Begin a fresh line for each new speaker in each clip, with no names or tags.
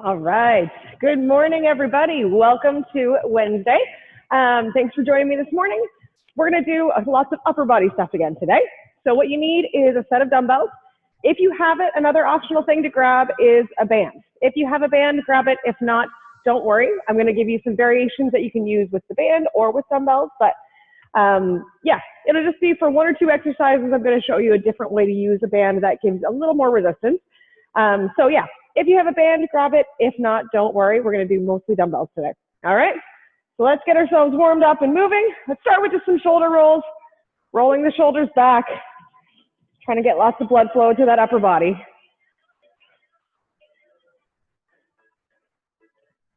All right. Good morning, everybody. Welcome to Wednesday. Thanks for joining me this morning. We're going to do lots of upper body stuff again today. So what you need is a set of dumbbells. If you have it, another optional thing to grab is a band. If you have a band, grab it. If not, don't worry. I'm going to give you some variations that you can use with the band or with dumbbells. But yeah, it'll just be for one or two exercises. I'm going to show you a different way to use a band that gives a little more resistance. So yeah. If you have a band, grab it. If not, don't worry. We're going to do mostly dumbbells today. All right? So let's get ourselves warmed up and moving. Let's start with just some shoulder rolls, rolling the shoulders back, trying to get lots of blood flow to that upper body.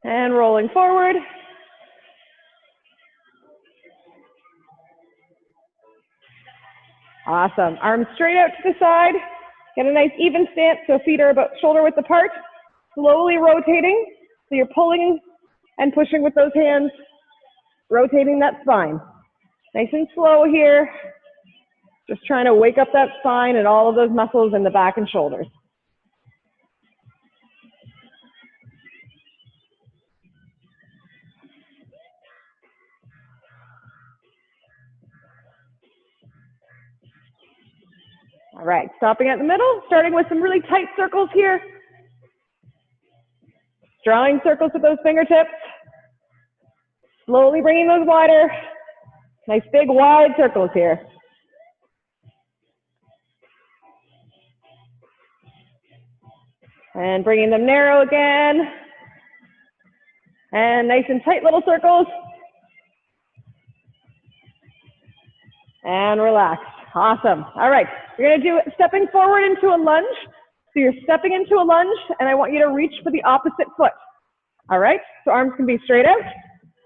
And rolling forward. Awesome. Arms straight out to the side. Get a nice even stance so feet are about shoulder width apart. Slowly rotating. So you're pulling and pushing with those hands, rotating that spine. Nice and slow here. Just trying to wake up that spine and all of those muscles in the back and shoulders. All right, stopping at the middle, starting with some really tight circles here. Drawing circles with those fingertips. Slowly bringing those wider. Nice big wide circles here. And bringing them narrow again. And nice and tight little circles. And relax. Awesome. All right, you're going to do stepping forward into a lunge. So you're stepping into a lunge, and I want you to reach for the opposite foot. All right, so arms can be straight out.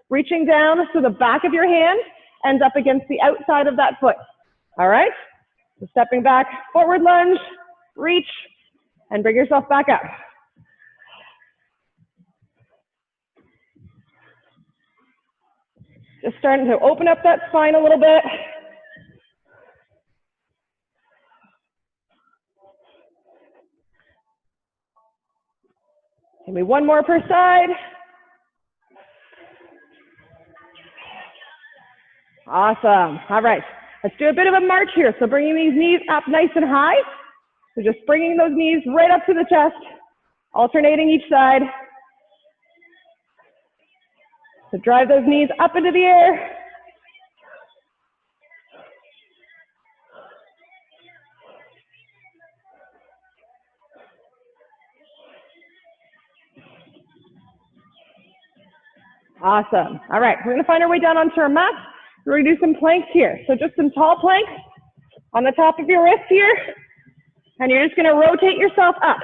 Reaching down so the back of your hand ends up against the outside of that foot. All right, so stepping back, forward lunge, reach, and bring yourself back up. Just starting to open up that spine a little bit. Give me one more per side. Awesome. All right, let's do a bit of a march here. So bringing these knees up nice and high. So just bringing those knees right up to the chest, alternating each side. So drive those knees up into the air. Awesome. All right, we're going to find our way down onto our mat. We're going to do some planks here. So just some tall planks on the top of your wrist here. And you're just going to rotate yourself up.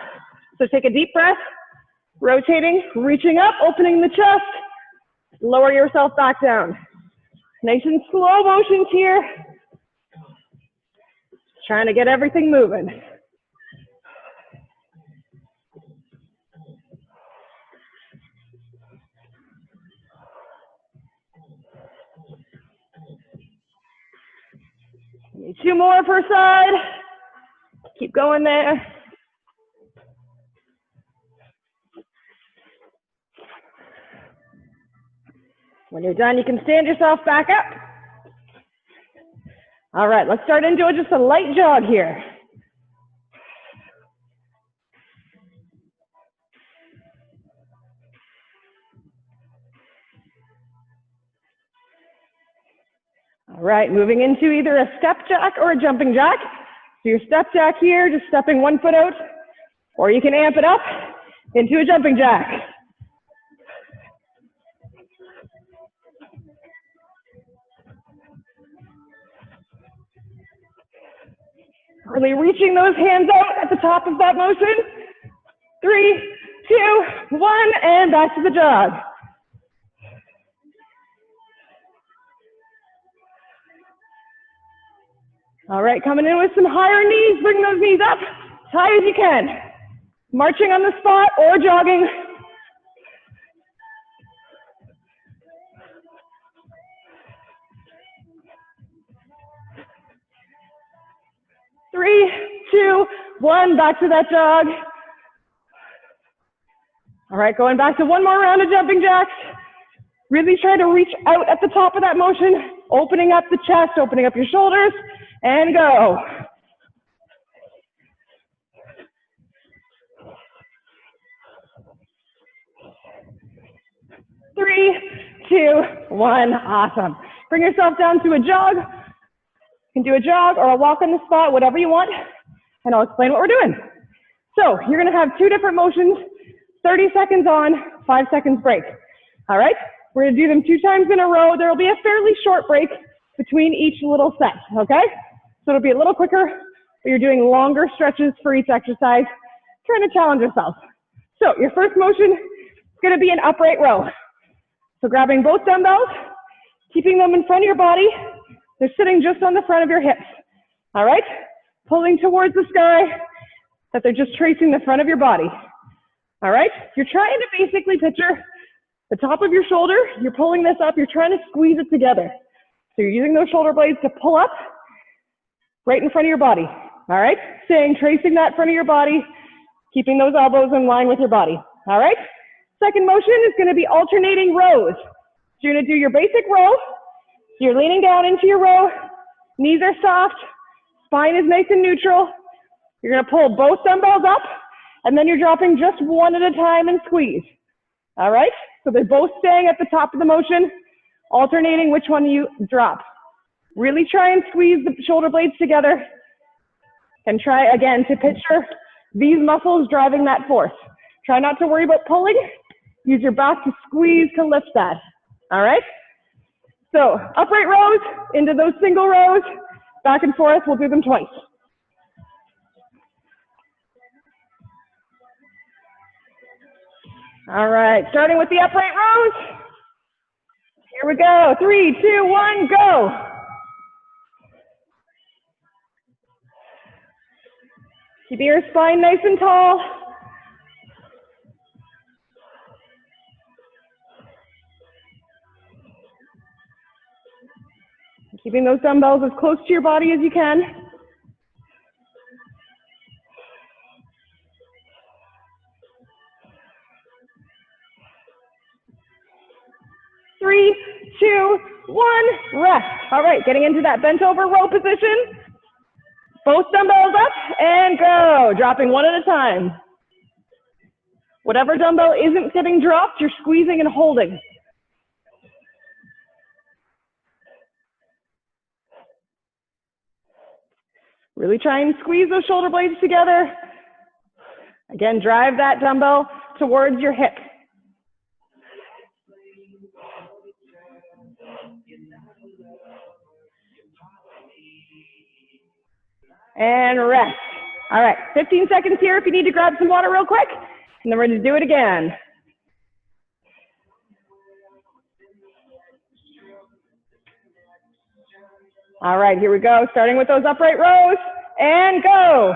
So take a deep breath, rotating, reaching up, opening the chest, lower yourself back down. Nice and slow motions here. Trying to get everything moving. Two more per side. Keep going there. When you're done, you can stand yourself back up. All right, let's start into just a light jog here. All right, moving into either a step jack or a jumping jack. So your step jack here, just stepping one foot out, or you can amp it up into a jumping jack. Really reaching those hands out at the top of that motion. 3, 2, 1, and back to the jog. All right, coming in with some higher knees, bring those knees up as high as you can. Marching on the spot or jogging. Three, two, one, back to that jog. All right, going back to one more round of jumping jacks. Really try to reach out at the top of that motion, opening up the chest, opening up your shoulders, and go. 3, 2, 1, awesome. Bring yourself down to a jog. You can do a jog or a walk on the spot, whatever you want, and I'll explain what we're doing. So you're gonna have 2 different motions, 30 seconds on, 5 seconds break. All right, we're gonna do them 2 times in a row. There'll be a fairly short break between each little set, okay? So it'll be a little quicker, but you're doing longer stretches for each exercise, trying to challenge yourself. So your first motion is gonna be an upright row. So grabbing both dumbbells, keeping them in front of your body. They're sitting just on the front of your hips, all right? Pulling towards the sky, that they're just tracing the front of your body, all right? You're trying to basically picture the top of your shoulder. You're pulling this up. You're trying to squeeze it together. So you're using those shoulder blades to pull up right in front of your body, all right? Tracing that front of your body, keeping those elbows in line with your body, all right? Second motion is going to be alternating rows. So you're going to do your basic row. You're leaning down into your row. Knees are soft. Spine is nice and neutral. You're going to pull both dumbbells up, and then you're dropping just one at a time and squeeze. All right? So they're both staying at the top of the motion, alternating which one you drop. Really try and squeeze the shoulder blades together, and try again to picture these muscles driving that force. Try not to worry about pulling. Use your back to squeeze to lift that, all right? So upright rows into those single rows, back and forth, we'll do them twice. All right, starting with the upright rows. Here we go, 3, 2, 1, go. Keeping your spine nice and tall. Keeping those dumbbells as close to your body as you can. Three, 2, 1, rest. All right, getting into that bent over row position. Both dumbbells up and go. Dropping one at a time. Whatever dumbbell isn't getting dropped, you're squeezing and holding. Really try and squeeze those shoulder blades together. Again, drive that dumbbell towards your hip. And rest. All right, 15 seconds here if you need to grab some water real quick, and then we're going to do it again. All right, here we go, starting with those upright rows, and go.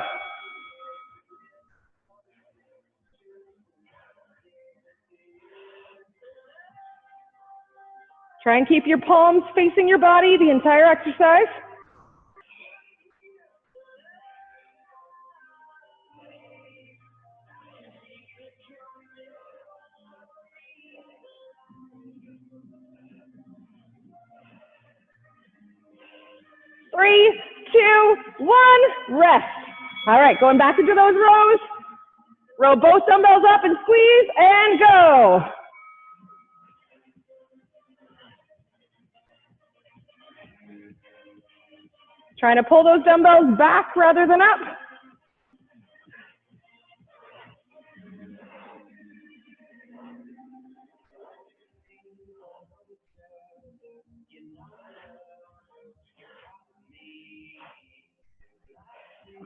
Try and keep your palms facing your body the entire exercise. Three, 2, 1, rest. All right, going back into those rows. Row both dumbbells up and squeeze and go. Trying to pull those dumbbells back rather than up.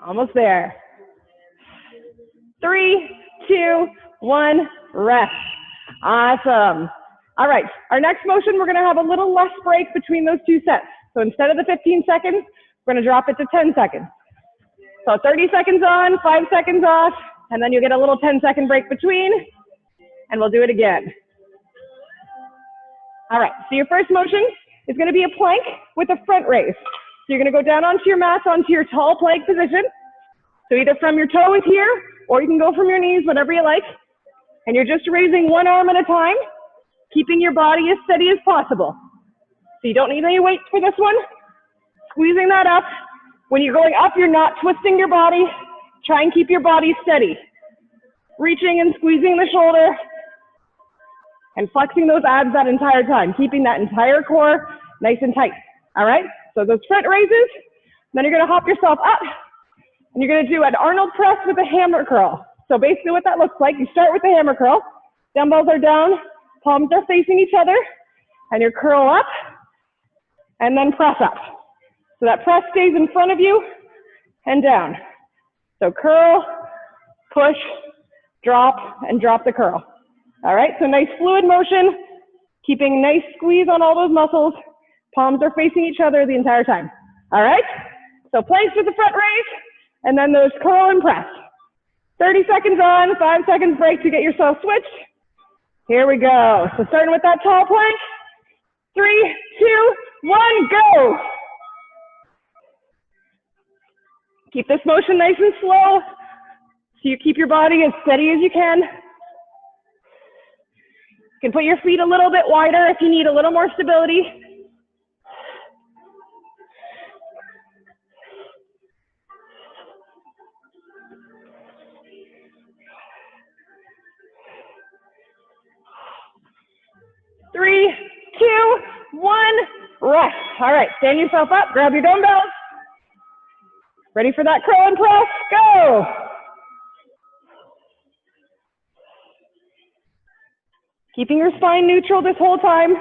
Almost there. 3, 2, 1, rest. Awesome. All right, our next motion, we're gonna have a little less break between those 2 sets. So instead of the 15 seconds, we're gonna drop it to 10 seconds. So 30 seconds on, 5 seconds off, and then you'll get a little 10-second break between, and we'll do it again. All right, so your first motion is gonna be a plank with a front raise. So you're gonna go down onto your mat, onto your tall plank position. So either from your toes here, or you can go from your knees, whatever you like. And you're just raising one arm at a time, keeping your body as steady as possible. So you don't need any weight for this one. Squeezing that up. When you're going up, you're not twisting your body. Try and keep your body steady. Reaching and squeezing the shoulder and flexing those abs that entire time, keeping that entire core nice and tight. All right, so those front raises, then you're gonna hop yourself up and you're gonna do an Arnold press with a hammer curl. So basically what that looks like, you start with the hammer curl, dumbbells are down, palms are facing each other, and you curl up and then press up. So that press stays in front of you and down. So curl, push, drop, and drop the curl. All right, so nice fluid motion, keeping nice squeeze on all those muscles. Palms are facing each other the entire time. All right, so planks with the front raise, and then those curl and press. 30 seconds on, 5 seconds break to get yourself switched. Here we go. So starting with that tall plank. 3, 2, 1, go. Keep this motion nice and slow so you keep your body as steady as you can. You can put your feet a little bit wider if you need a little more stability. Three, two, one, rest. All right, stand yourself up, grab your dumbbells. Ready for that curl and press, go. Keeping your spine neutral this whole time.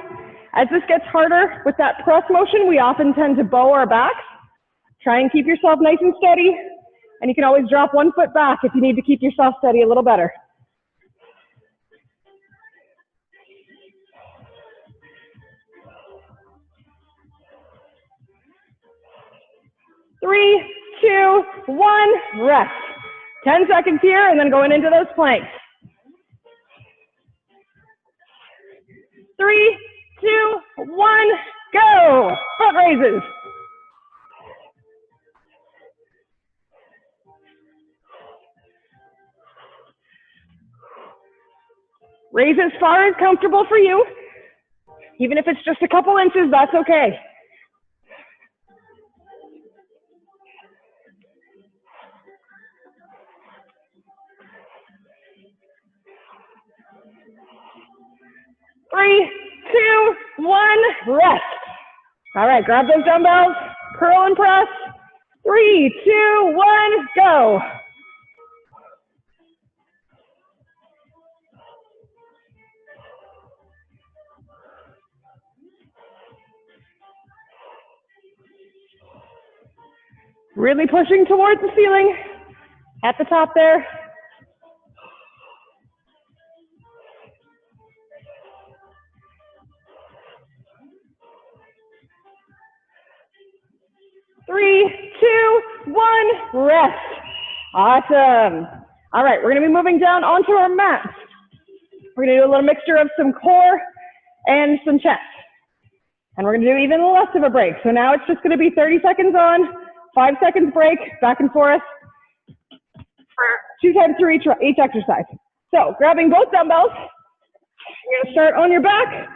As this gets harder with that press motion, we often tend to bow our backs. Try and keep yourself nice and steady. And you can always drop one foot back if you need to keep yourself steady a little better. 3, 2, 1, rest. 10 seconds here and then going into those planks. 3, 2, 1, go. Front raises. Raise as far as comfortable for you. Even if it's just a couple inches, that's okay. Three, two, one, rest. All right, grab those dumbbells, curl and press. 3, 2, 1, go. Really pushing towards the ceiling at the top there. Three, two, one, rest. Awesome. All right, we're gonna be moving down onto our mat. We're gonna do a little mixture of some core and some chest. And we're gonna do even less of a break. So now it's just gonna be 30 seconds on, 5 seconds break, back and forth, for 2 times through each exercise. So grabbing both dumbbells, you're gonna start on your back,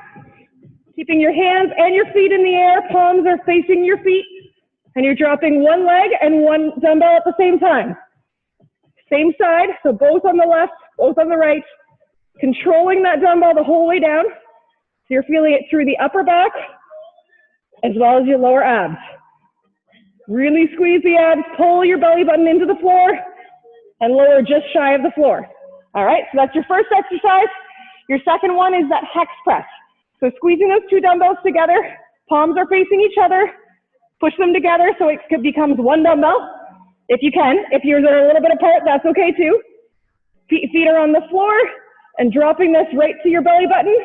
keeping your hands and your feet in the air, palms are facing your feet, and you're dropping one leg and one dumbbell at the same time. Same side, so both on the left, both on the right, controlling that dumbbell the whole way down, so you're feeling it through the upper back, as well as your lower abs. Really squeeze the abs, pull your belly button into the floor, and lower just shy of the floor. All right, so that's your first exercise. Your second one is that hex press. So squeezing those two dumbbells together, palms are facing each other, push them together so it becomes one dumbbell, if you can. If yours are a little bit apart, that's okay too. Feet are on the floor, and dropping this right to your belly button,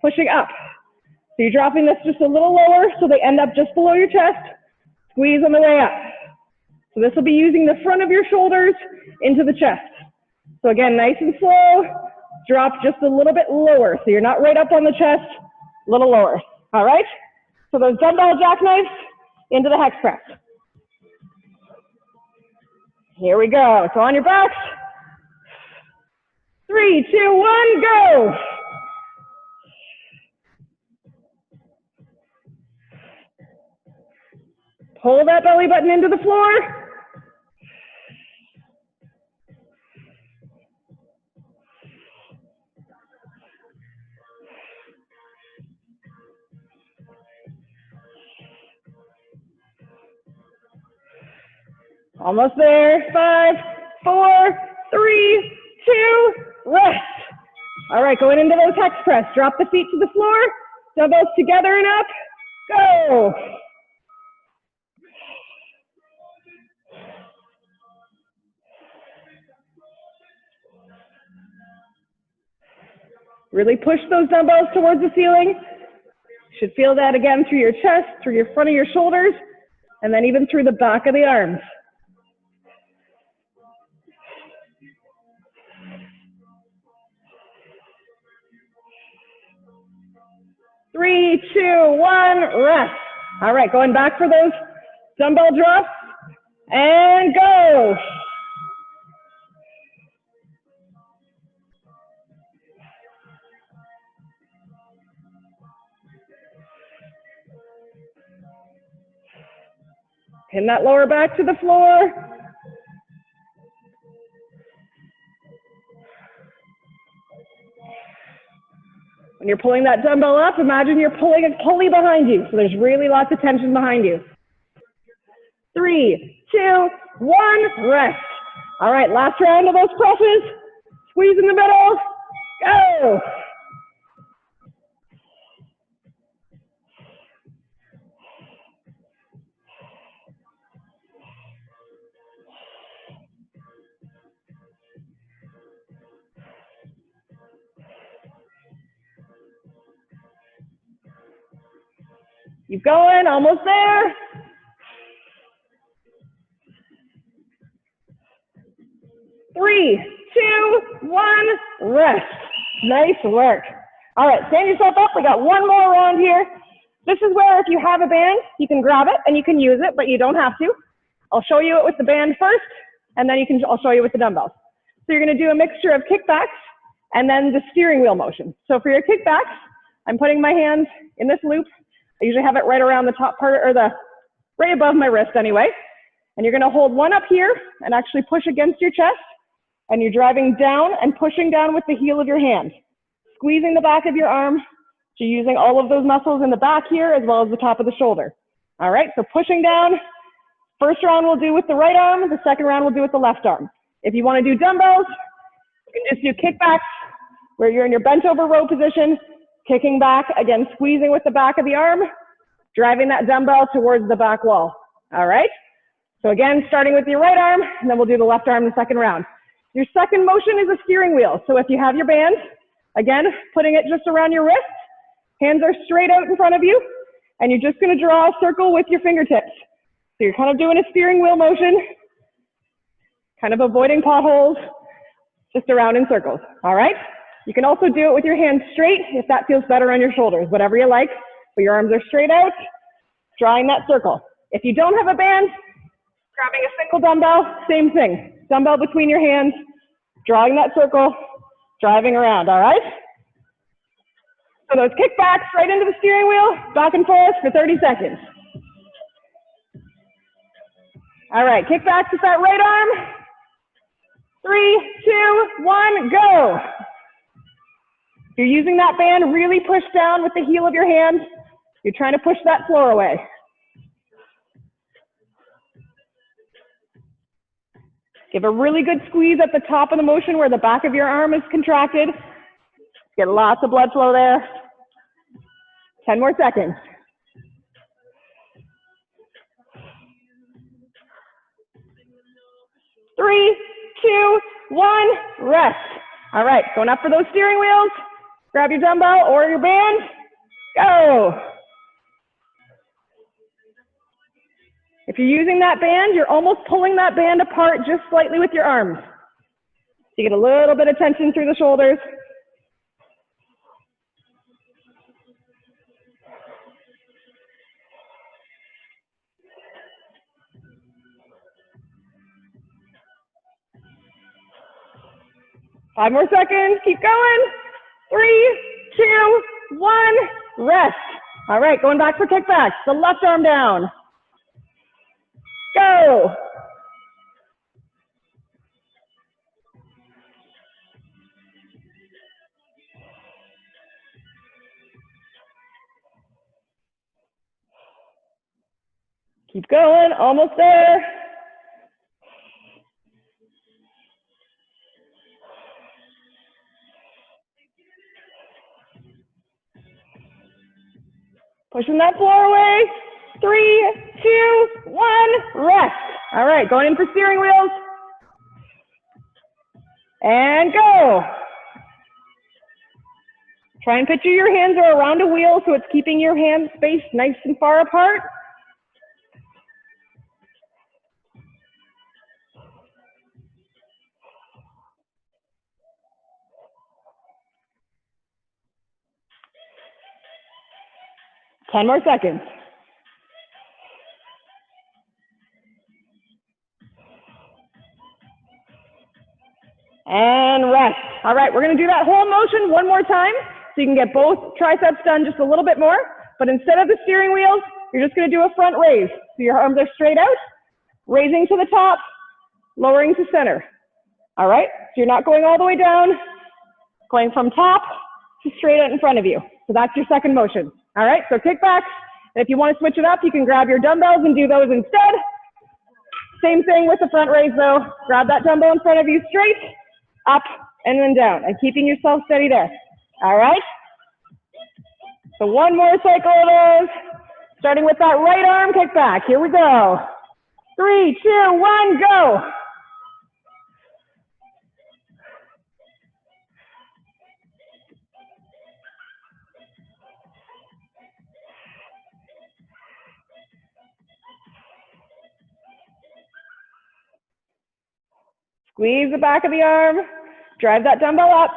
pushing up. So you're dropping this just a little lower so they end up just below your chest. Squeeze on the way up. So this will be using the front of your shoulders into the chest. So again, nice and slow, drop just a little bit lower. So you're not right up on the chest, a little lower. All right? So those dumbbell jackknives into the hex press. Here we go. So on your backs. 3, 2, 1, go. Pull that belly button into the floor. Almost there. 5, 4, 3, 2, rest. All right, going into those hex press. Drop the feet to the floor. Dumbbells together and up. Go. Really push those dumbbells towards the ceiling. You should feel that again through your chest, through your front of your shoulders, and then even through the back of the arms. 3, 2, 1, rest. All right, going back for those dumbbell drops, and go. Pin that lower back to the floor. When you're pulling that dumbbell up, imagine you're pulling a pulley behind you. So there's really lots of tension behind you. 3, 2, 1, rest. All right, last round of those presses. Squeeze in the middle. Go. Keep going, almost there. 3, 2, 1, rest. Nice work. All right, stand yourself up. We got one more round here. This is where if you have a band, you can grab it and you can use it, but you don't have to. I'll show you it with the band first, and then I'll show you with the dumbbells. So you're gonna do a mixture of kickbacks and then the steering wheel motion. So for your kickbacks, I'm putting my hands in this loop. I usually have it right around the top part, or right above my wrist anyway. And you're gonna hold one up here and actually push against your chest. And you're driving down and pushing down with the heel of your hand. Squeezing the back of your arm. So you're using all of those muscles in the back here as well as the top of the shoulder. All right, so pushing down. First round we'll do with the right arm. The second round we'll do with the left arm. If you wanna do dumbbells, you can just do kickbacks where you're in your bent over row position. Kicking back, again, squeezing with the back of the arm, driving that dumbbell towards the back wall. All right? So again, starting with your right arm, and then we'll do the left arm the second round. Your second motion is a steering wheel. So if you have your band, again, putting it just around your wrist, hands are straight out in front of you, and you're just gonna draw a circle with your fingertips. So you're kind of doing a steering wheel motion, kind of avoiding potholes, just around in circles, all right? You can also do it with your hands straight if that feels better on your shoulders, whatever you like. But your arms are straight out, drawing that circle. If you don't have a band, grabbing a single dumbbell, same thing. Dumbbell between your hands, drawing that circle, driving around, all right? So those kickbacks right into the steering wheel, back and forth for 30 seconds. All right, kickbacks with that right arm. 3, 2, 1, go. If you're using that band, really push down with the heel of your hand. You're trying to push that floor away. Give a really good squeeze at the top of the motion where the back of your arm is contracted. Get lots of blood flow there. 10 more seconds. 3, 2, 1, rest. All right, going up for those steering wheels. Grab your dumbbell or your band. Go. If you're using that band, you're almost pulling that band apart just slightly with your arms. You get a little bit of tension through the shoulders. 5 more seconds, keep going. 3, 2, 1, rest. All right, going back for kickbacks. The left arm down. Go. Keep going, almost there. Pushing that floor away. 3, 2, 1, rest. All right, going in for steering wheels. And go. Try and picture your hands are around a wheel so it's keeping your hands spaced nice and far apart. Ten more seconds. And rest. All right, we're going to do that whole motion one more time so you can get both triceps done just a little bit more. But instead of the steering wheels, you're just going to do a front raise. So your arms are straight out, raising to the top, lowering to center. All right, so you're not going all the way down, going from top to straight out in front of you. So that's your second motion. All right, so kickbacks. And if you want to switch it up, you can grab your dumbbells and do those instead. Same thing with the front raise though. Grab that dumbbell in front of you straight, up, and then down, and keeping yourself steady there. All right? So one more cycle of those, starting with that right arm kickback. Here we go. 3, 2, 1, go. Squeeze the back of the arm, drive that dumbbell up.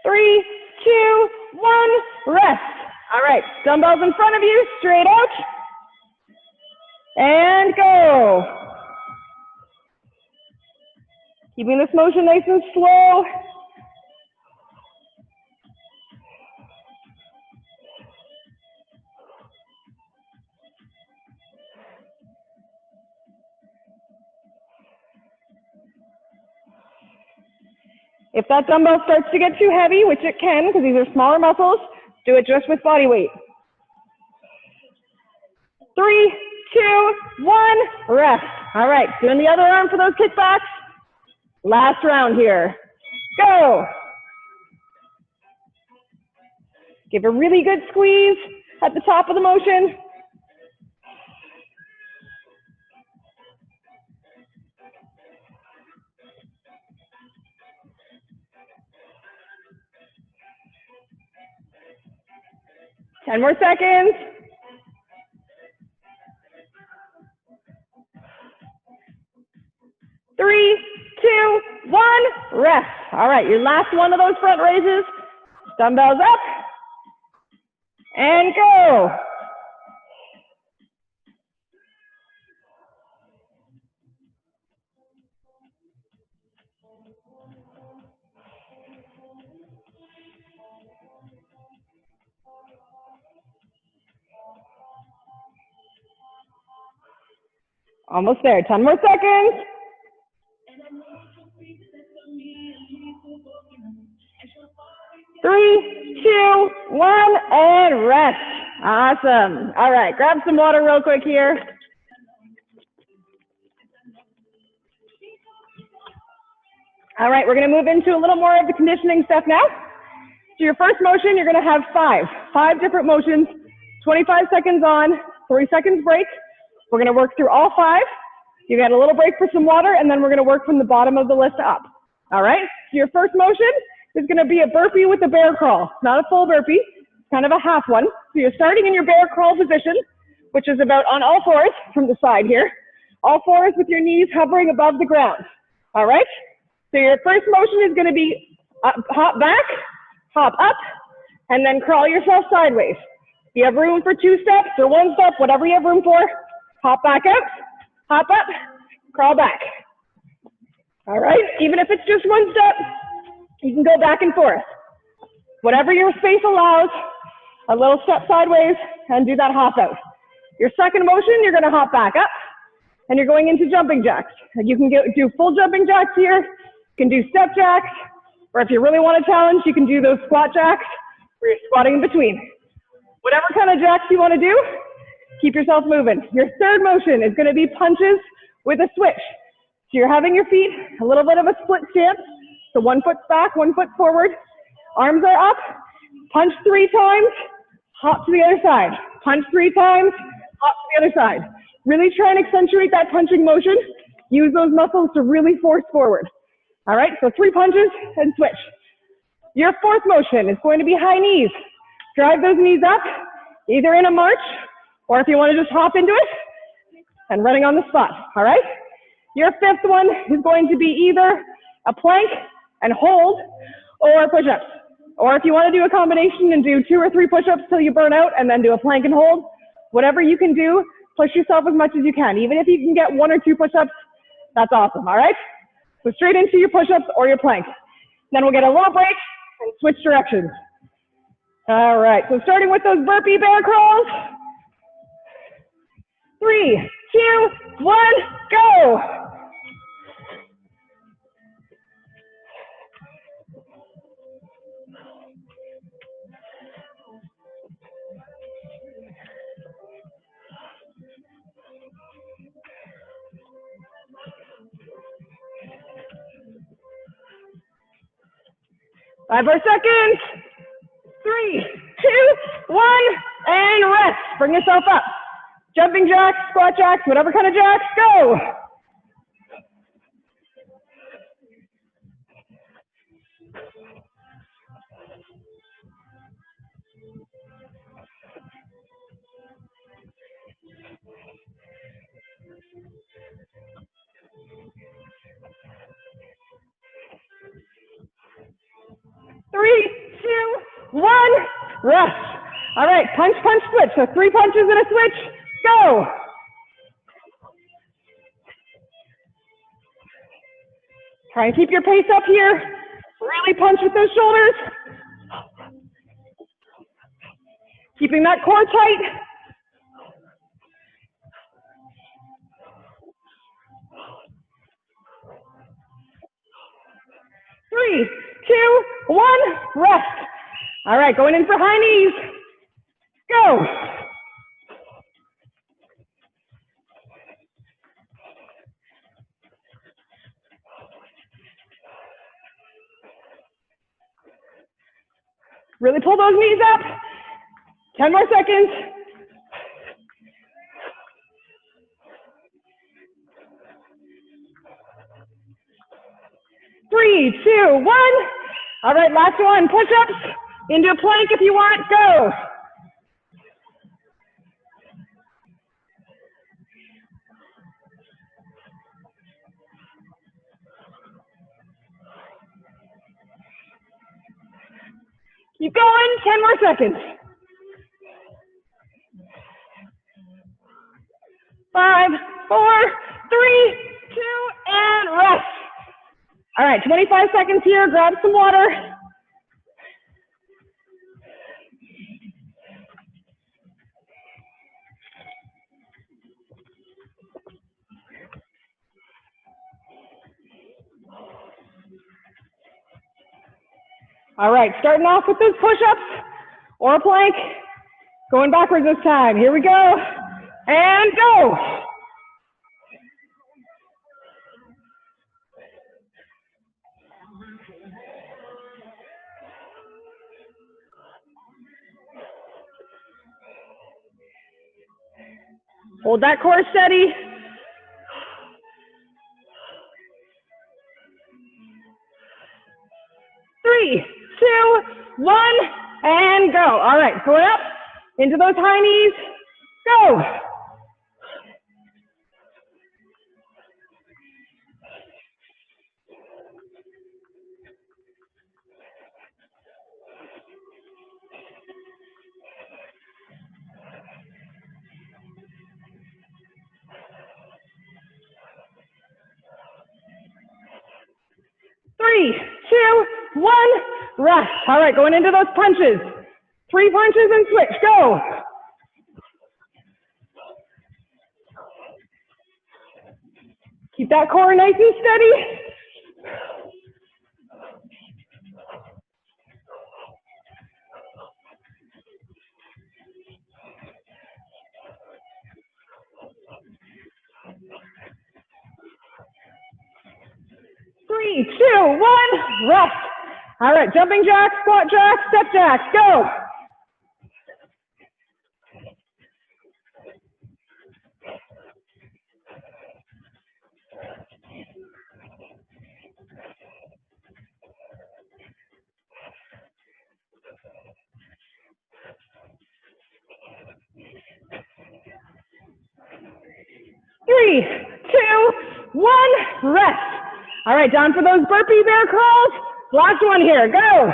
3, 2, 1, rest. All right, dumbbells in front of you, straight out. And go. Keeping this motion nice and slow. If that dumbbell starts to get too heavy, which it can because these are smaller muscles, do it just with body weight. 3, 2, 1, rest. All right, doing the other arm for those kickbacks. Last round here. Go. Give a really good squeeze at the top of the motion. Ten more seconds. 3, 2, 1, rest. All right, your last one of those front raises. Dumbbells up. And go. Almost there, 10 more seconds. 3, 2, 1, and rest. Awesome. All right, grab some water real quick here. All right, we're going to move into a little more of the conditioning stuff now. So your first motion, you're going to have five different motions, 25 seconds on, 3 seconds break. We're going to work through all 5. You get a little break for some water, and then we're going to work from the bottom of the list up. All right, so your first motion is going to be a burpee with a bear crawl. Not a full burpee, kind of a half one. So you're starting in your bear crawl position, which is about on all 4s from the side here. All 4s with your knees hovering above the ground. All right, so your first motion is going to be hop back, hop up, and then crawl yourself sideways. You have room for 2 steps or 1 step, whatever you have room for. Hop back out, hop up, crawl back. All right, even if it's just one step, you can go back and forth. Whatever your space allows, a little step sideways and do that hop out. Your second motion, you're gonna hop back up and you're going into jumping jacks. You can do full jumping jacks here, you can do step jacks, or if you really want a challenge, you can do those squat jacks where you're squatting in between. Whatever kind of jacks you wanna do, keep yourself moving. Your third motion is gonna be punches with a switch. So you're having your feet a little bit of a split stance. So 1 foot's back, 1 foot forward. Arms are up, punch 3 times, hop to the other side. Punch 3 times, hop to the other side. Really try and accentuate that punching motion. Use those muscles to really force forward. All right, so 3 punches and switch. Your fourth motion is going to be high knees. Drive those knees up, either in a march, or if you want to just hop into it, and running on the spot, all right? Your fifth one is going to be either a plank and hold, or push-ups. Or if you want to do a combination and do 2 or 3 push-ups till you burn out and then do a plank and hold, whatever you can do, push yourself as much as you can. Even if you can get 1 or 2 push-ups, that's awesome, all right? So straight into your push-ups or your plank. Then we'll get a little break and switch directions. All right, so starting with those burpee bear crawls. 3, 2, 1, go! Five more seconds. 3, 2, 1, and rest. Bring yourself up. Jumping jacks, squat jacks, whatever kind of jacks, go. Three, 2, 1, rest. All right, punch, punch, switch. So 3 punches and a switch, go. Try and keep your pace up here. Really punch with those shoulders. Keeping that core tight. Three, 2, 1, rest. All right, going in for high knees. Go. Really pull those knees up. 10 more seconds. Three, 2, 1. All right, last one. Push-ups into a plank if you want. Go. Keep going. 10 more seconds. 5, 4, 3, 2, and rest. All right, 25 seconds here. Grab some water. All right, starting off with those push-ups or a plank. Going backwards this time. Here we go. And go. Hold that core steady. Three, 2, 1, and go. All right, going up into those high knees. Go. 3, 2, 1, rest. All right, going into those punches. 3 punches and switch, go. Keep that core nice and steady. Three, 2, 1, rest. All right, jumping jacks, squat jacks, step jacks, go. Three, 2, 1, rest. All right, down for those burpee bear crawls. Last one here, go.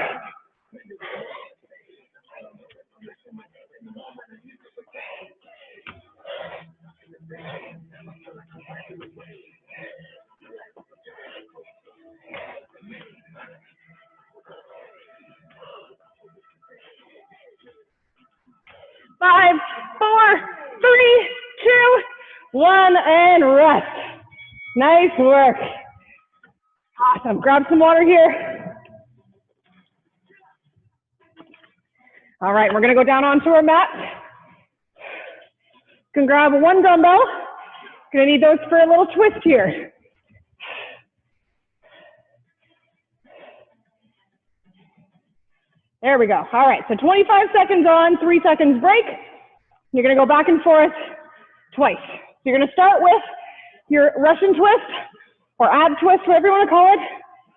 Five, 4, 3, 2, 1, and rest. Nice work. Awesome. Grab some water here. All right, we're going to go down onto our mat. You can grab 1 dumbbell. Going to need those for a little twist here. There we go. All right, so 25 seconds on, 3 seconds break. You're going to go back and forth twice. So you're going to start with your Russian twist or ab twist, whatever you want to call it.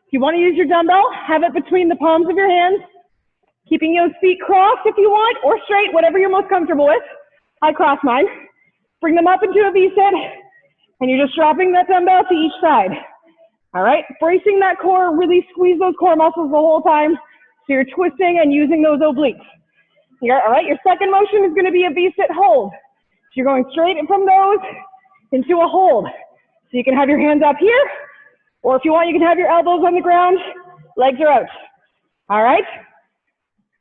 If you want to use your dumbbell, have it between the palms of your hands, keeping those feet crossed if you want, or straight, whatever you're most comfortable with. I cross mine. Bring them up into a V-sit, and you're just dropping that dumbbell to each side. All right, bracing that core, really squeeze those core muscles the whole time, so you're twisting and using those obliques. All right, your second motion is going to be a V-sit hold. So you're going straight from those into a hold. So you can have your hands up here, or if you want, you can have your elbows on the ground, legs are out. All right?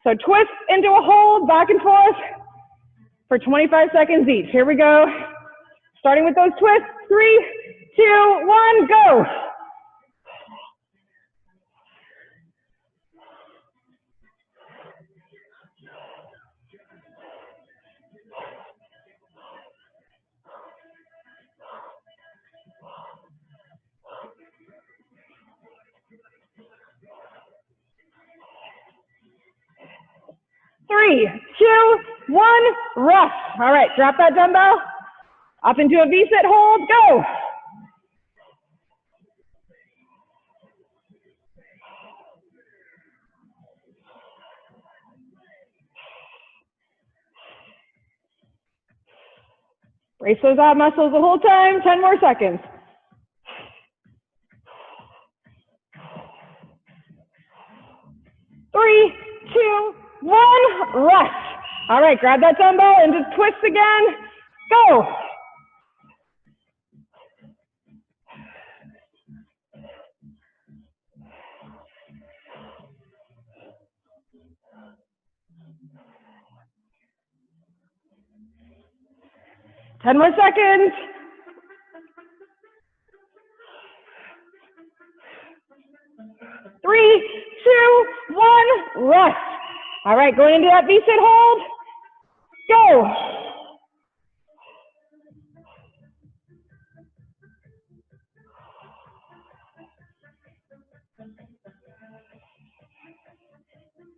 So twist into a hold, back and forth for 25 seconds each. Here we go. Starting with those twists. 3, 2, 1, go. Three, 2, 1, rest. All right, drop that dumbbell. Up into a V-sit hold, go. Brace those ab muscles the whole time, 10 more seconds. Three, 2, 1, rest. All right, grab that dumbbell and just twist again. Go. Ten more seconds. Three, 2, 1, rest. All right, going into that V-sit hold. Go.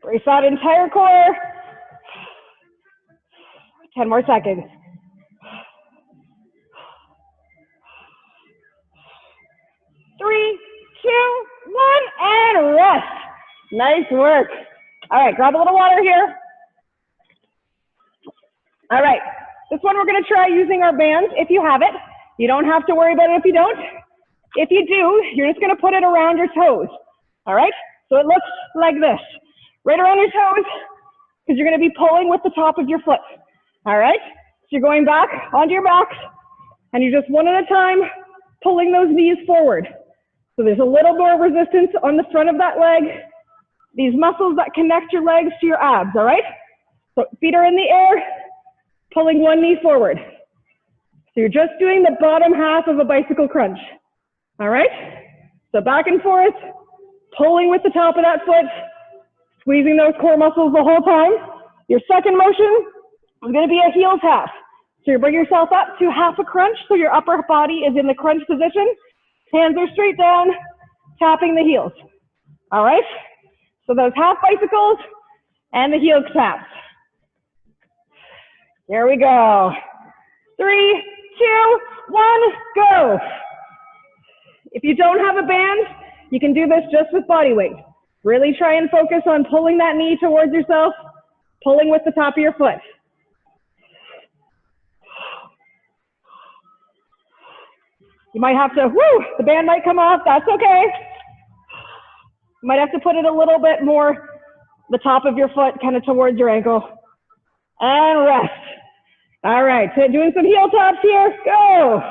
Brace that entire core. 10 more seconds. 3, 2, 1, and rest. Nice work. All right, grab a little water here. All right, this one we're going to try using our bands if you have it. You don't have to worry about it if you don't. If you do, you're just going to put it around your toes. All right, so it looks like this. Right around your toes, because you're going to be pulling with the top of your foot. All right, so you're going back onto your backs, and you're just one at a time pulling those knees forward. So there's a little more resistance on the front of that leg. These muscles that connect your legs to your abs, all right? So feet are in the air, pulling one knee forward. So you're just doing the bottom half of a bicycle crunch, all right? So back and forth, pulling with the top of that foot, squeezing those core muscles the whole time. Your second motion is going to be a heel tap. So you bring yourself up to half a crunch, so your upper body is in the crunch position. Hands are straight down, tapping the heels. All right? So those half bicycles and the heel taps. Here we go. 3, 2, 1, go. If you don't have a band, you can do this just with body weight. Really try and focus on pulling that knee towards yourself, pulling with the top of your foot. You might have to, the band might come off, that's okay. You might have to put it a little bit more, the top of your foot kind of towards your ankle. And rest. All right, so doing some heel taps here, go.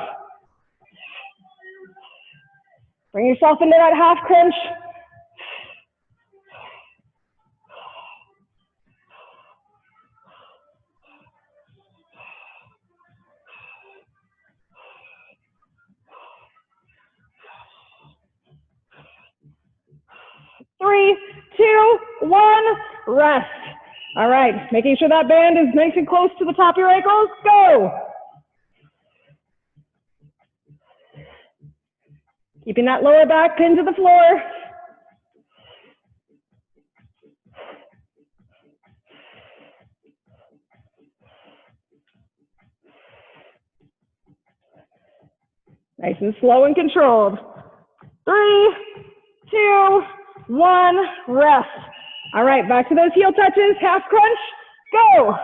Bring yourself into that half crunch. Three, two, one, rest. All right, making sure that band is nice and close to the top of your ankles, go. Keeping that lower back pinned to the floor. Nice and slow and controlled. 3, 2, 1, rest. All right, back to those heel touches, half crunch, go.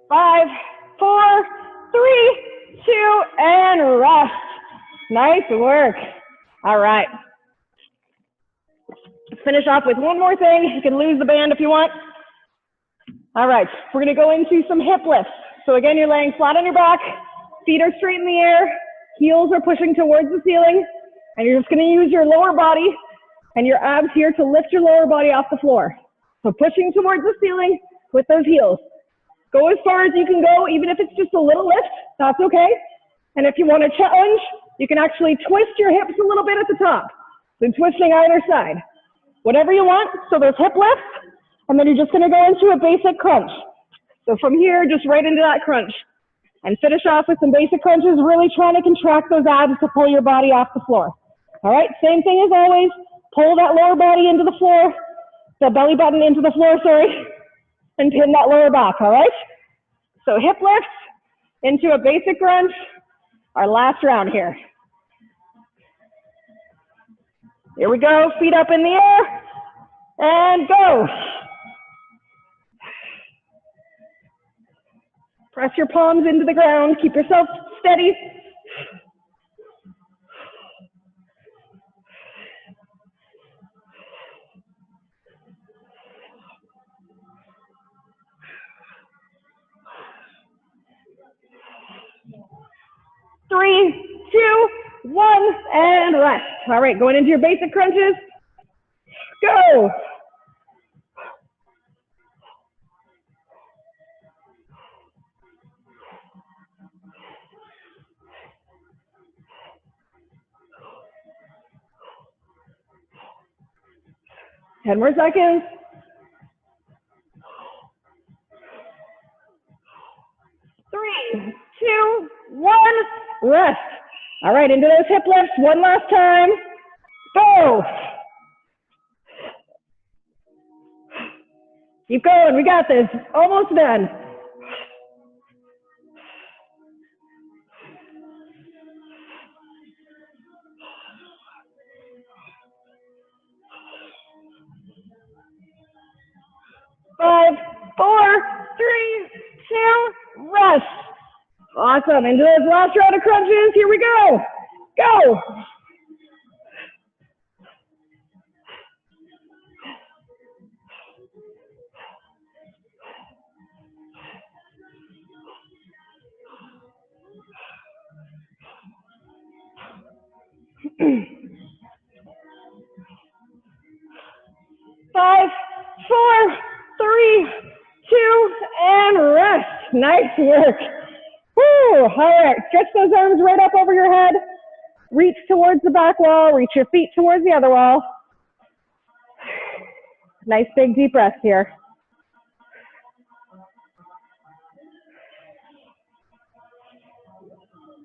Five, 4, 3, 2, and rest. Nice work. All right. Let's finish off with one more thing. You can lose the band if you want. All right, we're gonna go into some hip lifts. So again, you're laying flat on your back, feet are straight in the air, heels are pushing towards the ceiling, and you're just gonna use your lower body and your abs here to lift your lower body off the floor. So pushing towards the ceiling with those heels. Go as far as you can go, even if it's just a little lift, that's okay. And if you want to challenge, you can actually twist your hips a little bit at the top. So twisting either side. Whatever you want, so there's hip lifts, and then you're just gonna go into a basic crunch. So from here, just right into that crunch. And finish off with some basic crunches, really trying to contract those abs to pull your body off the floor. All right, same thing as always, pull that lower body into the floor, the belly button into the floor, sorry, and pin that lower back, all right? So hip lifts into a basic crunch, our last round here. Here we go, feet up in the air, and go. Press your palms into the ground, keep yourself steady. Three, 2, 1, and rest. All right, going into your basic crunches. Go. Ten more seconds. 3, 2, 1, rest. All right, into those hip lifts one last time. Go. Keep going, we got this. Almost done. Five, 4, 3, 2, rest. Awesome. Into those last round of crunches. Here we go. Go. Five, four, three, two, and rest. Nice work. Woo. All right, stretch those arms right up over your head. Reach towards the back wall. Reach your feet towards the other wall. Nice big deep breath here.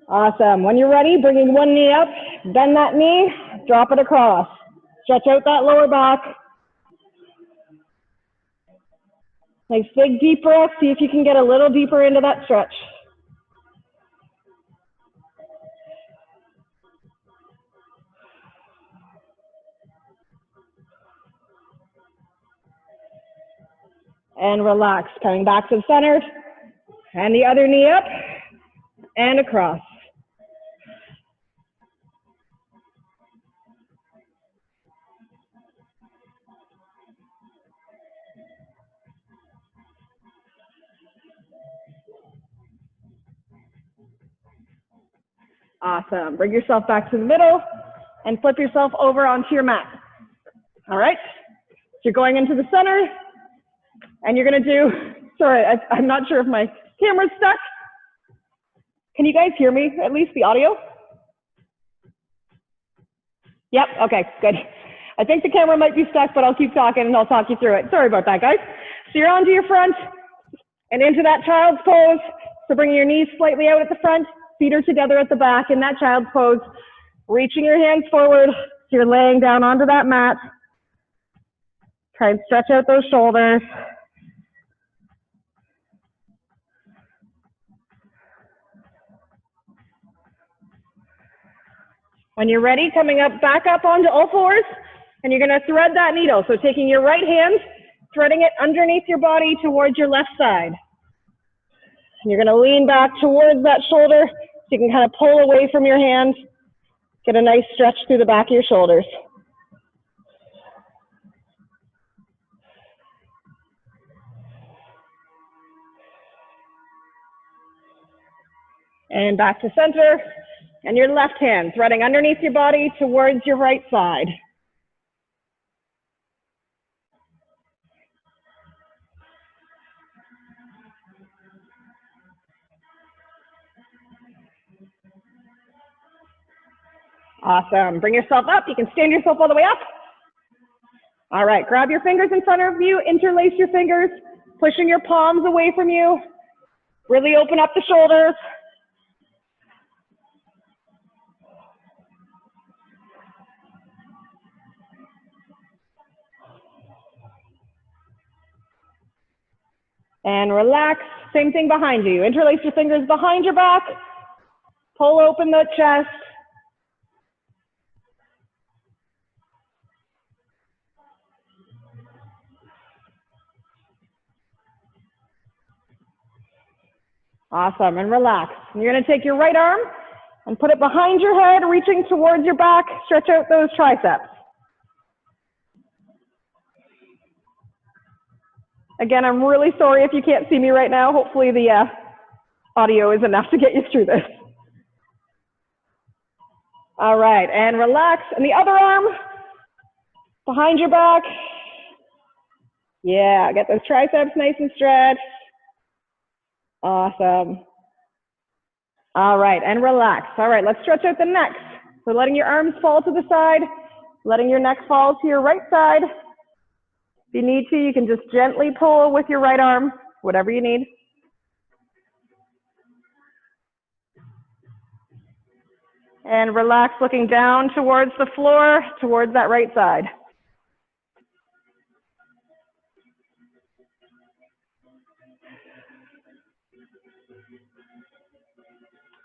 Awesome. When you're ready, bringing one knee up, bend that knee, drop it across. Stretch out that lower back. Nice big deep breath. See if you can get a little deeper into that stretch. And relax, coming back to the center. And the other knee up and across. Awesome. Bring yourself back to the middle and flip yourself over onto your mat. All right. So you're going into the center and you're going to do, sorry, I'm not sure if my camera's stuck. Can you guys hear me, at least the audio? Yep, okay, good. I think the camera might be stuck, but I'll keep talking and I'll talk you through it. Sorry about that, guys. So you're onto your front and into that child's pose. So bringing your knees slightly out at the front, feet are together at the back in that child's pose. Reaching your hands forward, so you're laying down onto that mat. Try and stretch out those shoulders. When you're ready, coming up, back up onto all fours, and you're going to thread that needle. So taking your right hand, threading it underneath your body towards your left side. And you're going to lean back towards that shoulder, so you can kind of pull away from your hand. Get a nice stretch through the back of your shoulders. And back to center. And your left hand threading underneath your body towards your right side. Awesome. Bring yourself up. You can stand yourself all the way up. All right. Grab your fingers in front of you. Interlace your fingers, pushing your palms away from you. Really open up the shoulders. And relax. Same thing behind you. Interlace your fingers behind your back. Pull open the chest. Awesome. And relax. And you're going to take your right arm and put it behind your head, reaching towards your back. Stretch out those triceps. Again, I'm really sorry if you can't see me right now. Hopefully the audio is enough to get you through this. All right, and relax. And the other arm behind your back. Yeah, get those triceps nice and stretched. Awesome. All right, and relax. All right, let's stretch out the neck. So letting your arms fall to the side, letting your neck fall to your right side. If you need to, you can just gently pull with your right arm, whatever you need. And relax, looking down towards the floor, towards that right side.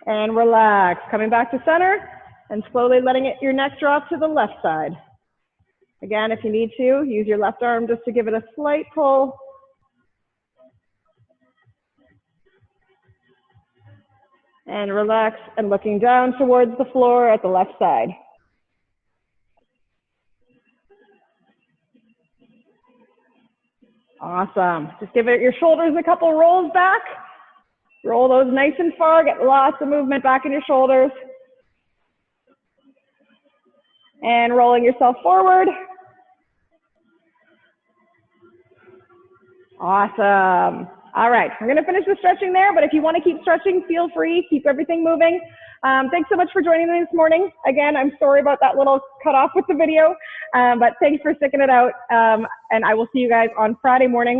And relax, coming back to center and slowly letting your neck drop to the left side. Again, if you need to, use your left arm just to give it a slight pull. And relax and looking down towards the floor at the left side. Awesome. Just give it your shoulders a couple rolls back. Roll those nice and far, get lots of movement back in your shoulders. And rolling yourself forward. Awesome. All right, we're gonna finish the stretching there, but if you wanna keep stretching, feel free, keep everything moving. Thanks so much for joining me this morning. Again, I'm sorry about that little cutoff with the video, but thanks for sticking it out. And I will see you guys on Friday morning.